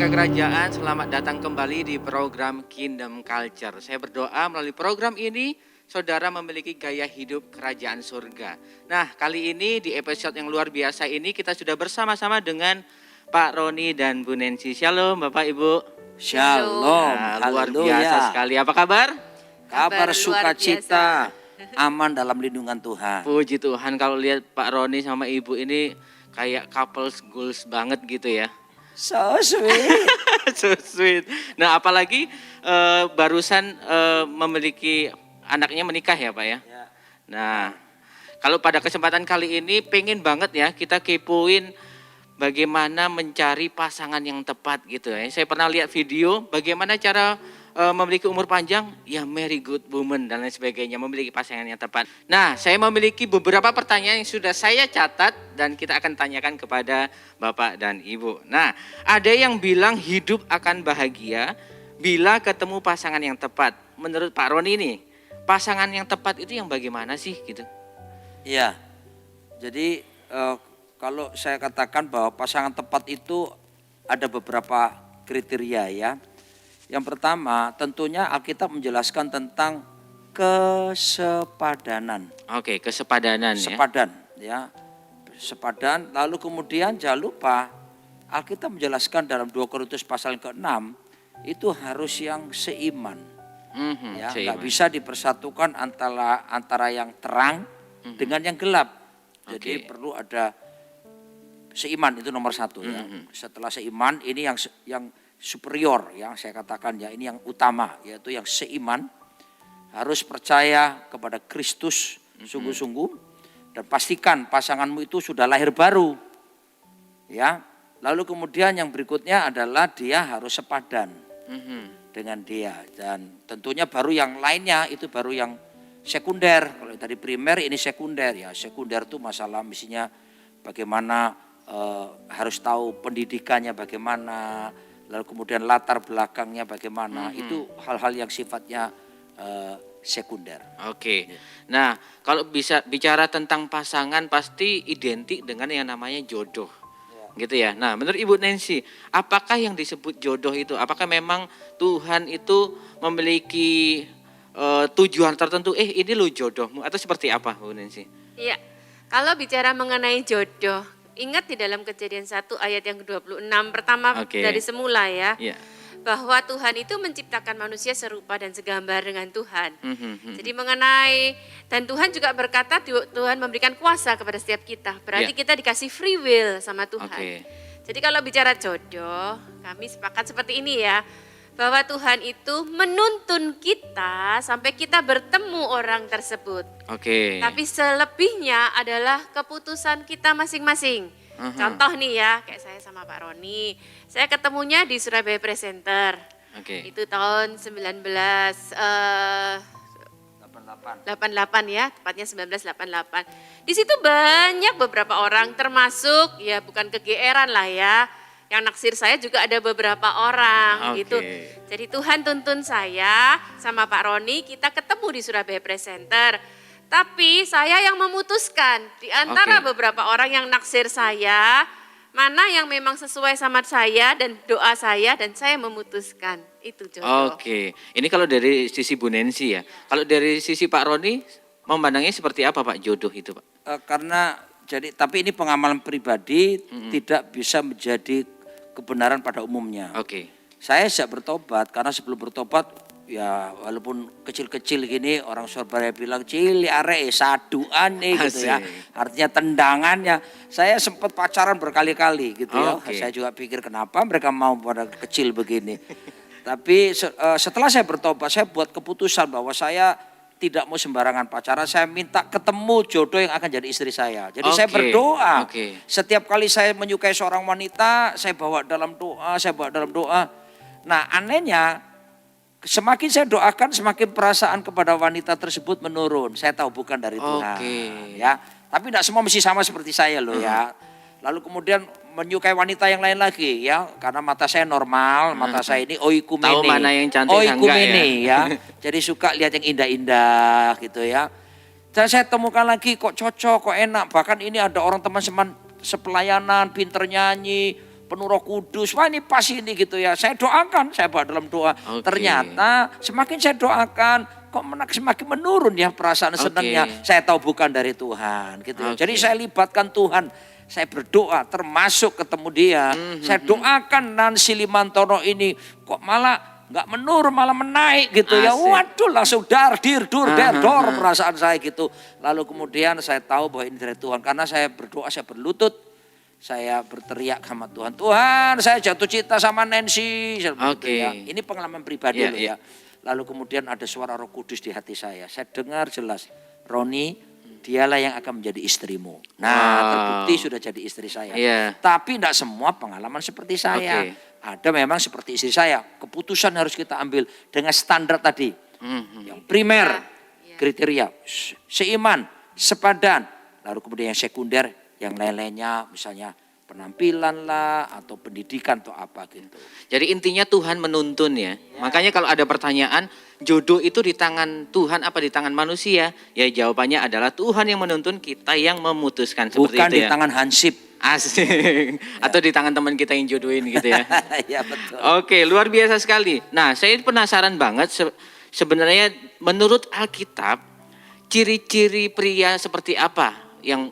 keluarga kerajaan, selamat datang kembali di program Kingdom Culture. Saya berdoa melalui program ini, saudara memiliki gaya hidup kerajaan surga. Nah, kali ini di episode yang luar biasa ini kita sudah bersama-sama dengan Pak Roni dan Bu Nancy. Shalom Bapak Ibu. Shalom, Nah, luar biasa sekali. Apa kabar? Kabar sukacita, aman dalam lindungan Tuhan. Puji Tuhan, kalau lihat Pak Roni sama Ibu ini kayak couples goals banget gitu ya. So sweet. So sweet. Nah, apalagi barusan memiliki anaknya menikah ya Pak ya. Nah, kalau pada kesempatan kali ini pengen banget ya kita kepoin bagaimana mencari pasangan yang tepat gitu ya. Saya pernah lihat video bagaimana cara memiliki umur panjang, ya marry good woman dan lain sebagainya, memiliki pasangan yang tepat. Nah, saya memiliki beberapa pertanyaan yang sudah saya catat dan kita akan tanyakan kepada Bapak dan Ibu. Nah, ada yang bilang hidup akan bahagia bila ketemu pasangan yang tepat. Menurut Pak Roni ini, pasangan yang tepat itu yang bagaimana sih gitu? Iya, jadi kalau saya katakan bahwa pasangan tepat itu ada beberapa kriteria ya. Yang pertama tentunya Alkitab menjelaskan tentang kesepadanan. Oke, kesepadanan ya. Sepadan ya. Sepadan, lalu kemudian jangan lupa Alkitab menjelaskan dalam 2 Korintus pasal yang ke-6 itu harus yang seiman. Ya, nggak bisa dipersatukan antara yang terang dengan yang gelap. Jadi perlu ada seiman, itu nomor satu ya. Setelah seiman ini yang superior yang saya katakan ya, ini yang utama, yaitu yang seiman, harus percaya kepada Kristus sungguh-sungguh dan pastikan pasanganmu itu sudah lahir baru ya. Lalu kemudian yang berikutnya adalah dia harus sepadan dengan dia, dan tentunya baru yang lainnya itu baru yang sekunder. Kalau tadi primer, ini sekunder ya. Sekunder itu masalah misinya bagaimana, harus tahu pendidikannya bagaimana, lalu kemudian latar belakangnya bagaimana, itu hal-hal yang sifatnya sekunder. Oke. Nah, kalau bisa bicara tentang pasangan pasti identik dengan yang namanya jodoh. Gitu ya. Nah, menurut Ibu Nancy, apakah yang disebut jodoh itu? Apakah memang Tuhan itu memiliki tujuan tertentu? Ini lo jodohmu atau seperti apa, Bu Nancy? Iya. Kalau bicara mengenai jodoh, ingat di dalam Kejadian 1 ayat yang ke-26 pertama dari semula ya. Yeah. Bahwa Tuhan itu menciptakan manusia serupa dan segambar dengan Tuhan. Jadi mengenai, dan Tuhan juga berkata Tuhan memberikan kuasa kepada setiap kita. Berarti kita dikasih free will sama Tuhan. Jadi kalau bicara jodoh, kami sepakat seperti ini ya. Bahwa Tuhan itu menuntun kita sampai kita bertemu orang tersebut. Tapi selebihnya adalah keputusan kita masing-masing. Contoh nih ya, kayak saya sama Pak Roni, saya ketemunya di Surabaya Press Center. Itu tahun 1988 ya, tepatnya 1988. Di situ banyak beberapa orang, termasuk ya bukan kegeeran lah ya, yang naksir saya juga ada beberapa orang gitu. Jadi Tuhan tuntun saya sama Pak Roni, kita ketemu di Surabaya Press Center. Tapi saya yang memutuskan di antara beberapa orang yang naksir saya, mana yang memang sesuai sama saya dan doa saya, dan saya memutuskan itu jodoh. Ini kalau dari sisi Bu Nancy ya. Kalau dari sisi Pak Roni memandangnya seperti apa Pak jodoh itu Pak? Tapi ini pengamalan pribadi, tidak bisa menjadi kebenaran pada umumnya. Saya sejak bertobat, karena sebelum bertobat ya walaupun kecil-kecil gini, orang Surabaya bilang cili arek saduan nih gitu ya. Artinya tendangannya. Saya sempat pacaran berkali-kali gitu ya. Saya juga pikir kenapa mereka mau pada kecil begini. Tapi setelah saya bertobat, saya buat keputusan bahwa saya tidak mau sembarangan pacaran. Saya minta ketemu jodoh yang akan jadi istri saya. Jadi saya berdoa. Setiap kali saya menyukai seorang wanita, saya bawa dalam doa, Nah anehnya, semakin saya doakan, semakin perasaan kepada wanita tersebut menurun. Saya tahu bukan dari Tuhan. Ya, tapi tidak semua mesti sama seperti saya loh ya. Lalu kemudian menyukai wanita yang lain lagi ya, karena mata saya normal, mata saya ini oikumene. Tahu mana yang cantik oikumene ya. Jadi suka lihat yang indah-indah gitu ya. Dan saya temukan lagi kok cocok, kok enak. Bahkan ini ada orang teman-teman sepelayanan, pinter nyanyi, penuh Roh Kudus. Wah ini pas ini gitu ya. Saya doakan, saya bawa dalam doa. Ternyata semakin saya doakan, kok semakin menurun ya perasaan senangnya. Saya tahu bukan dari Tuhan gitu ya. Jadi saya libatkan Tuhan. Saya berdoa termasuk ketemu dia. Saya doakan Nancy Limantono ini kok malah nggak menurun malah menaik gitu ya. Waduh langsung dor perasaan saya gitu. Lalu kemudian saya tahu bahwa ini dari Tuhan. Karena saya berdoa, saya berlutut. Saya berteriak sama Tuhan. Tuhan saya jatuh cinta sama Nancy. Ya. Ini pengalaman pribadi loh ya. Lalu kemudian ada suara Roh Kudus di hati saya. Saya dengar jelas, Roni, dialah yang akan menjadi istrimu. Nah, terbukti sudah jadi istri saya. Tapi tidak semua pengalaman seperti saya. Ada memang seperti istri saya. Keputusan harus kita ambil dengan standar tadi. Yang primer, kriteria, seiman, sepadan. Lalu kemudian yang sekunder, yang lain-lainnya misalnya penampilan lah atau pendidikan atau apa gitu. Jadi intinya Tuhan menuntun ya. Makanya kalau ada pertanyaan jodoh itu di tangan Tuhan apa di tangan manusia? Ya jawabannya adalah Tuhan yang menuntun, kita yang memutuskan seperti bukan itu ya. Bukan di tangan Hansip. Asik. Atau di tangan teman kita yang jodohin gitu ya. Ya betul. Oke, luar biasa sekali. Nah, saya penasaran banget sebenarnya menurut Alkitab ciri-ciri pria seperti apa yang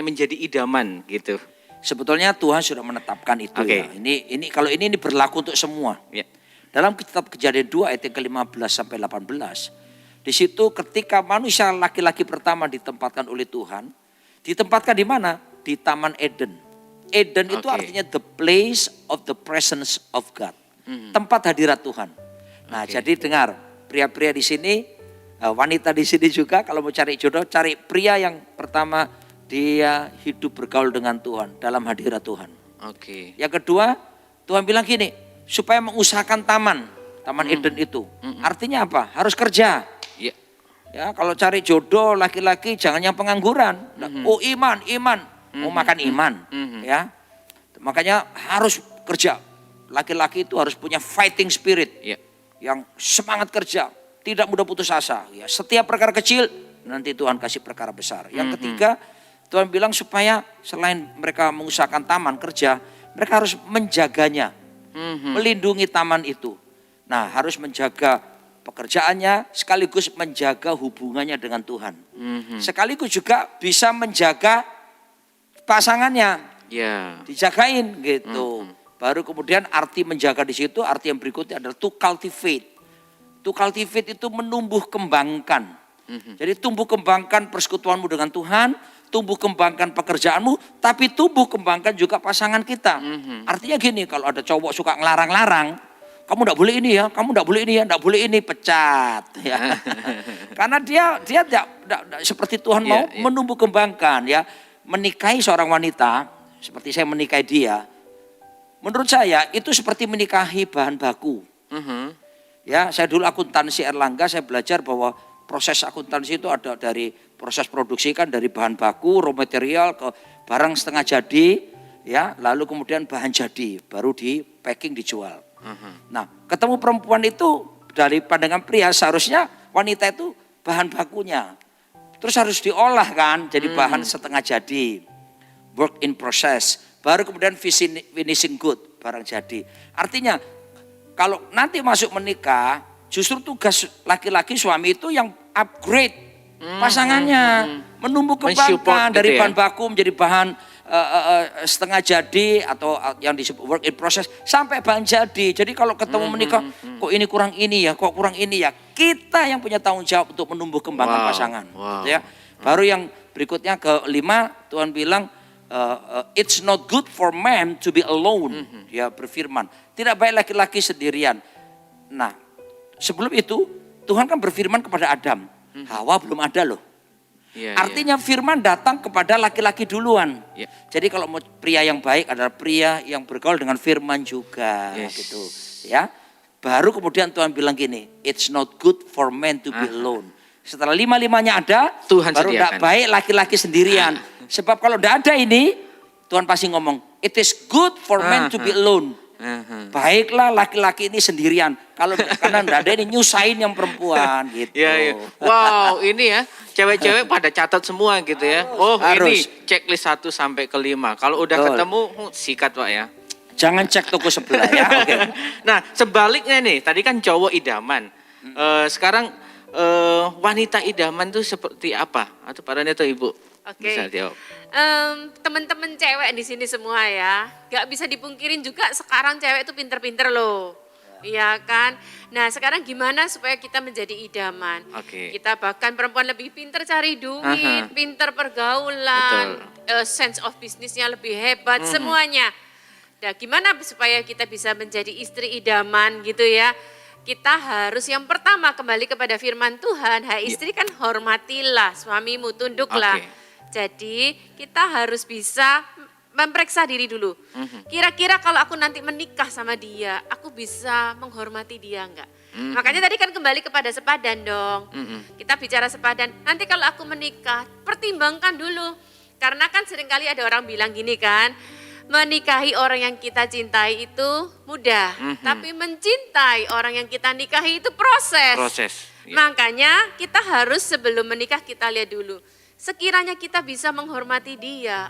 menjadi idaman gitu. Sebetulnya Tuhan sudah menetapkan itu ya. Ini kalau ini berlaku untuk semua. Dalam kitab Kejadian 2 ayat yang ke-15 sampai 18. Di situ ketika manusia laki-laki pertama ditempatkan oleh Tuhan, ditempatkan di mana? Di Taman Eden. Eden itu artinya the place of the presence of God. Tempat hadirat Tuhan. Nah, jadi dengar, pria-pria di sini, wanita di sini juga kalau mau cari jodoh, cari pria yang pertama dia hidup bergaul dengan Tuhan dalam hadirat Tuhan. Yang kedua, Tuhan bilang gini, supaya mengusahakan taman Eden itu. Artinya apa? Harus kerja. Ya, kalau cari jodoh laki-laki jangan yang pengangguran. Oh iman, mau makan iman. Ya, makanya harus kerja. Laki-laki itu harus punya fighting spirit, yang semangat kerja, tidak mudah putus asa. Ya, setiap perkara kecil nanti Tuhan kasih perkara besar. Yang ketiga, Tuhan bilang supaya selain mereka mengusahakan taman kerja, mereka harus menjaganya, melindungi taman itu. Nah, harus menjaga pekerjaannya sekaligus menjaga hubungannya dengan Tuhan. Sekaligus juga bisa menjaga pasangannya, dijagain gitu. Baru kemudian arti menjaga di situ, arti yang berikutnya adalah to cultivate. To cultivate itu menumbuh kembangkan. Jadi tumbuh kembangkan persekutuanmu dengan Tuhan, tumbuh kembangkan pekerjaanmu, tapi tumbuh kembangkan juga pasangan kita. Artinya gini, kalau ada cowok suka ngelarang-larang, kamu enggak boleh ini ya, kamu enggak boleh ini ya, enggak boleh ini, pecat ya. Karena dia tidak seperti Tuhan mau menumbuh kembangkan ya. Menikahi seorang wanita seperti saya menikahi dia, menurut saya itu seperti menikahi bahan baku. Ya, saya dulu akuntansi Erlangga, saya belajar bahwa proses akuntansi itu ada dari proses produksi kan dari bahan baku, raw material ke barang setengah jadi, ya, lalu kemudian bahan jadi, baru di packing dijual. Nah, ketemu perempuan itu dari pandangan pria seharusnya wanita itu bahan bakunya. Terus harus diolah kan jadi bahan setengah jadi, work in process, baru kemudian finishing good, barang jadi. Artinya kalau nanti masuk menikah, justru tugas laki-laki suami itu yang upgrade pasangannya, menumbuh kembangkan dari bahan baku menjadi bahan setengah jadi atau yang disebut work in process sampai bahan jadi. Jadi kalau ketemu menikah, kok ini kurang ini ya, kok kurang ini ya. Kita yang punya tanggung jawab untuk menumbuh kembangkan pasangan. Ya. Baru yang berikutnya kelima, Tuhan bilang it's not good for man to be alone. Dia berfirman, tidak baik laki-laki sendirian. Nah, sebelum itu Tuhan kan berfirman kepada Adam. Hawa belum ada loh. Artinya firman datang kepada laki-laki duluan. Jadi kalau mau pria yang baik adalah pria yang bergaul dengan firman juga gitu. Ya. Baru kemudian Tuhan bilang gini, it's not good for man to be alone. Setelah lima-limanya ada, Tuhan baru tidak baik laki-laki sendirian. Sebab kalau tidak ada ini, Tuhan pasti ngomong, it is good for man to be alone. Baiklah laki-laki ini sendirian. Kalau karena tidak ada ini nyusahin yang perempuan gitu. Wow, ini ya cewek-cewek pada catat semua gitu ya. Oh harus. Ini checklist 1 sampai ke 5. Kalau udah ketemu sikat Pak ya. Jangan cek toko sebelah ya. Oke. Nah, sebaliknya nih, tadi kan cowok idaman. Sekarang wanita idaman tuh seperti apa? Atau Pak Rani atau Ibu? Bisa jawab. Teman-teman cewek di sini semua ya, gak bisa dipungkirin juga sekarang cewek itu pinter-pinter loh. Iya kan? Nah sekarang gimana supaya kita menjadi idaman? Kita bahkan perempuan lebih pinter cari duit, pinter pergaulan, sense of bisnisnya lebih hebat, semuanya. Nah gimana supaya kita bisa menjadi istri idaman gitu ya? Kita harus yang pertama kembali kepada firman Tuhan, hai istri kan hormatilah suamimu, tunduklah. Jadi kita harus bisa memperiksa diri dulu. Kira-kira kalau aku nanti menikah sama dia, aku bisa menghormati dia enggak? Makanya tadi kan kembali kepada sepadan dong. Kita bicara sepadan, nanti kalau aku menikah, pertimbangkan dulu. Karena kan seringkali ada orang bilang gini kan, menikahi orang yang kita cintai itu mudah. Tapi mencintai orang yang kita nikahi itu proses. Makanya kita harus sebelum menikah kita lihat dulu. Sekiranya kita bisa menghormati dia,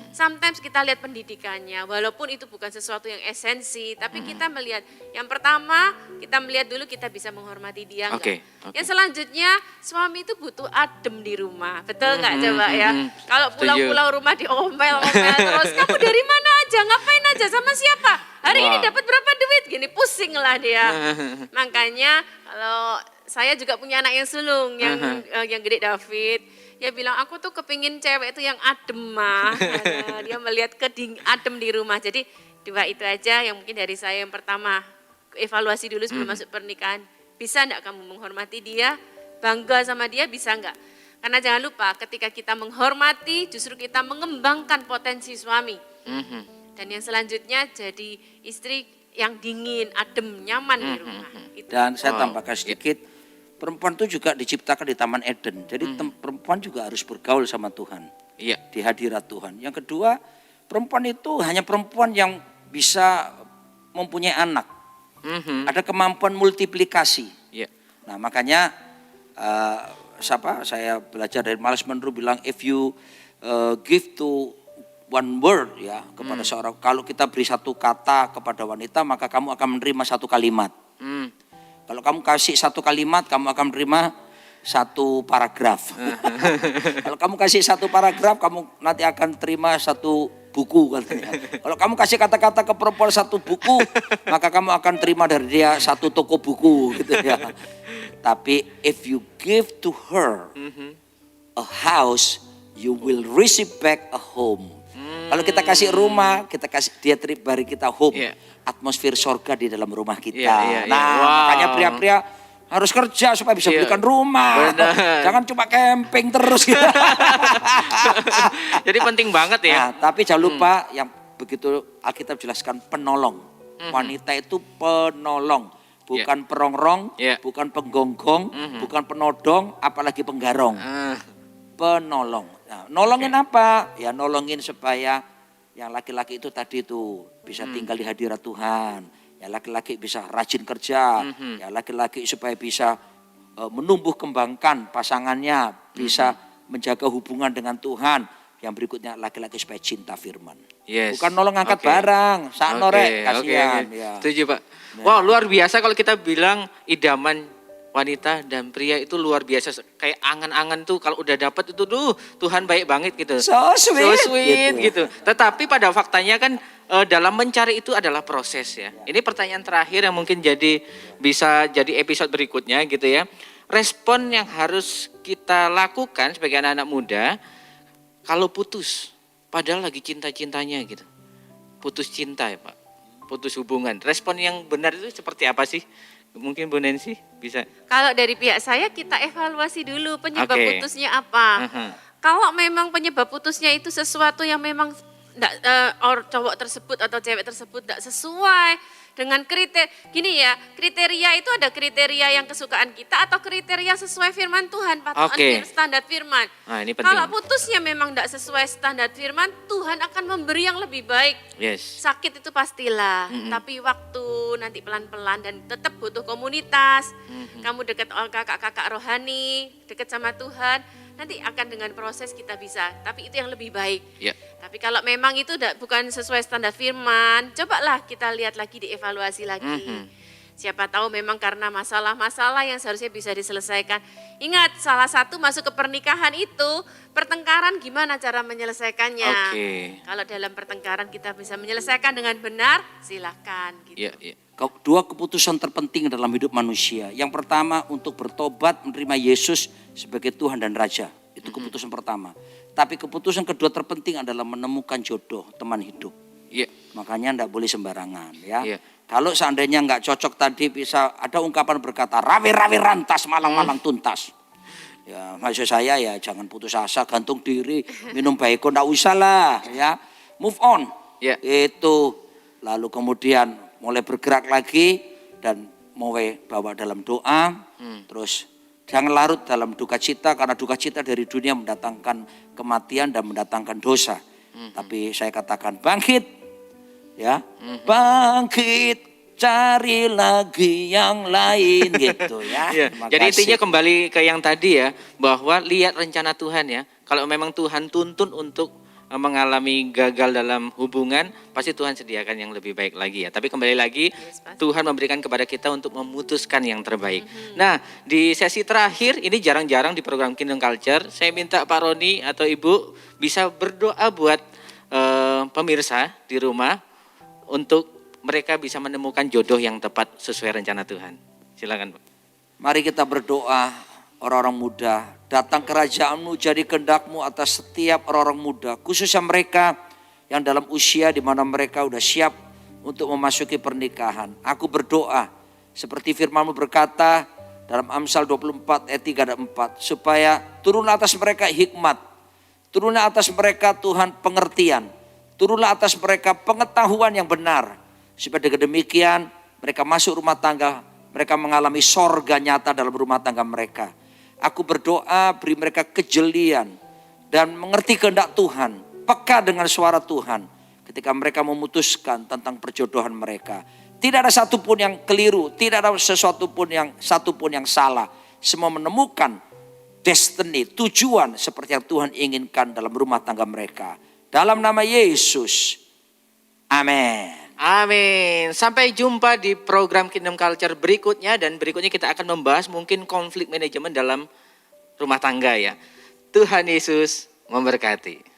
sometimes kita lihat pendidikannya, walaupun itu bukan sesuatu yang esensi, tapi kita melihat, yang pertama kita melihat dulu kita bisa menghormati dia enggak. Yang selanjutnya, suami itu butuh adem di rumah, betul enggak coba ya? Kalau pulang-pulang rumah diomel-omel terus, kamu dari mana aja, ngapain aja, sama siapa? Hari ini dapat berapa duit? Gini pusing lah dia. Makanya kalau saya juga punya anak yang sulung, yang gede David. Dia bilang, aku tuh kepingin cewek itu yang adem mah. Dia melihat adem di rumah. Jadi dua itu aja yang mungkin dari saya yang pertama. Evaluasi dulu sebelum masuk pernikahan. Bisa enggak kamu menghormati dia? Bangga sama dia bisa enggak? Karena jangan lupa ketika kita menghormati justru kita mengembangkan potensi suami. Dan yang selanjutnya jadi istri yang dingin, adem, nyaman di rumah. Dan saya tambahkan sedikit. Perempuan itu juga diciptakan di Taman Eden. Jadi perempuan juga harus bergaul sama Tuhan. Di hadirat Tuhan. Yang kedua, perempuan itu hanya perempuan yang bisa mempunyai anak. Ada kemampuan multiplikasi. Nah makanya saya belajar dari Miles Monroe bilang, if you give to one word ya kepada seorang, kalau kita beri satu kata kepada wanita, maka kamu akan menerima satu kalimat. Kalau kamu kasih satu kalimat, kamu akan menerima satu paragraf. Kalau kamu kasih satu paragraf, kamu nanti akan terima satu buku katanya. Kalau kamu kasih kata-kata ke perempuan satu buku, maka kamu akan terima dari dia satu toko buku gitu ya. Tapi if you give to her a house, you will receive back a home. Kalau kita kasih rumah, kita kasih dia beri kita home. Atmosfer sorga di dalam rumah kita. Makanya pria-pria harus kerja supaya bisa belikan rumah. Jangan cuma camping terus. Jadi penting banget ya. Nah, tapi jangan lupa yang begitu Alkitab jelaskan penolong. Wanita itu penolong. Bukan perongrong, bukan penggonggong, bukan penodong, apalagi penggarong. Penolong. Nah, nolongin apa? Ya nolongin supaya yang laki-laki itu tadi itu bisa tinggal di hadirat Tuhan. Ya laki-laki bisa rajin kerja. Ya laki-laki supaya bisa menumbuh kembangkan pasangannya. Bisa menjaga hubungan dengan Tuhan. Yang berikutnya laki-laki supaya cinta firman. Bukan nolong angkat barang. Sanorek kasihan. Ya. Setuju Pak. Wow luar biasa kalau kita bilang idaman wanita dan pria itu luar biasa. Kayak angan-angan tuh kalau udah dapat itu Tuhan baik banget gitu. So sweet gitu. Tetapi pada faktanya kan dalam mencari itu adalah proses ya. Ini pertanyaan terakhir yang mungkin bisa jadi episode berikutnya gitu ya. Respon yang harus kita lakukan sebagai anak-anak muda kalau putus padahal lagi cinta-cintanya gitu. Putus cinta ya Pak. Putus hubungan. Respon yang benar itu seperti apa sih? Mungkin Bu Nancy bisa. Kalau dari pihak saya kita evaluasi dulu penyebab putusnya apa. Kalau memang penyebab putusnya itu sesuatu yang memang cowok tersebut atau cewek tersebut tidak sesuai dengan kriteria itu ada kriteria yang kesukaan kita atau kriteria sesuai firman Tuhan, patokan standar firman. Nah, ini penting. Kalau putusnya memang tidak sesuai standar firman, Tuhan akan memberi yang lebih baik. Sakit itu pastilah, tapi waktu nanti pelan-pelan dan tetap butuh komunitas. Kamu dekat kakak-kakak rohani, dekat sama Tuhan. nanti akan dengan proses kita bisa, tapi itu yang lebih baik. Ya. Tapi kalau memang itu bukan sesuai standar firman, cobalah kita lihat lagi, dievaluasi lagi. Siapa tahu memang karena masalah-masalah yang seharusnya bisa diselesaikan. Ingat, salah satu masuk ke pernikahan itu pertengkaran, gimana cara menyelesaikannya. Kalau dalam pertengkaran kita bisa menyelesaikan dengan benar, silakan. Gitu. Dua keputusan terpenting dalam hidup manusia. Yang pertama untuk bertobat, menerima Yesus sebagai Tuhan dan Raja. Itu keputusan pertama. Tapi keputusan kedua terpenting adalah menemukan jodoh, teman hidup. Makanya enggak boleh sembarangan ya. Kalau seandainya enggak cocok tadi, bisa ada ungkapan berkata rawi-rawi rantas, malang-malang tuntas. Ya, maksud saya ya jangan putus asa, gantung diri, minum baiko enggak usah lah ya. Move on. Itu. Lalu kemudian mulai bergerak lagi dan mulai bawa dalam doa. Terus jangan larut dalam duka cita, karena duka cita dari dunia mendatangkan kematian dan mendatangkan dosa. Tapi saya katakan bangkit. Ya, bangkit, cari lagi yang lain gitu ya. Jadi intinya kembali ke yang tadi ya, bahwa lihat rencana Tuhan ya. Kalau memang Tuhan tuntun untuk mengalami gagal dalam hubungan, pasti Tuhan sediakan yang lebih baik lagi ya. Tapi kembali lagi, Tuhan memberikan kepada kita untuk memutuskan yang terbaik. Nah, di sesi terakhir ini jarang-jarang di program Kingdom Culture, saya minta Pak Roni atau Ibu bisa berdoa buat pemirsa di rumah, untuk mereka bisa menemukan jodoh yang tepat sesuai rencana Tuhan. Silakan Pak. Mari kita berdoa, orang-orang muda. Datang kerajaan-Mu, jadi kehendak-Mu atas setiap orang-orang muda. Khususnya mereka yang dalam usia di mana mereka sudah siap untuk memasuki pernikahan. Aku berdoa seperti firman-Mu berkata dalam Amsal 24 ayat 3 dan 4. Supaya turunlah atas mereka hikmat. Turunlah atas mereka Tuhan pengertian. Turunlah atas mereka pengetahuan yang benar. Supaya dengan demikian mereka masuk rumah tangga, mereka mengalami sorga nyata dalam rumah tangga mereka. Aku berdoa beri mereka kejelian dan mengerti kehendak Tuhan. Peka dengan suara Tuhan ketika mereka memutuskan tentang perjodohan mereka. Tidak ada satupun yang keliru, tidak ada satupun yang salah. Semua menemukan destiny, tujuan seperti yang Tuhan inginkan dalam rumah tangga mereka. Dalam nama Yesus, amin. Amin. Sampai jumpa di program Kingdom Culture berikutnya. Dan berikutnya kita akan membahas mungkin konflik manajemen dalam rumah tangga ya. Tuhan Yesus memberkati.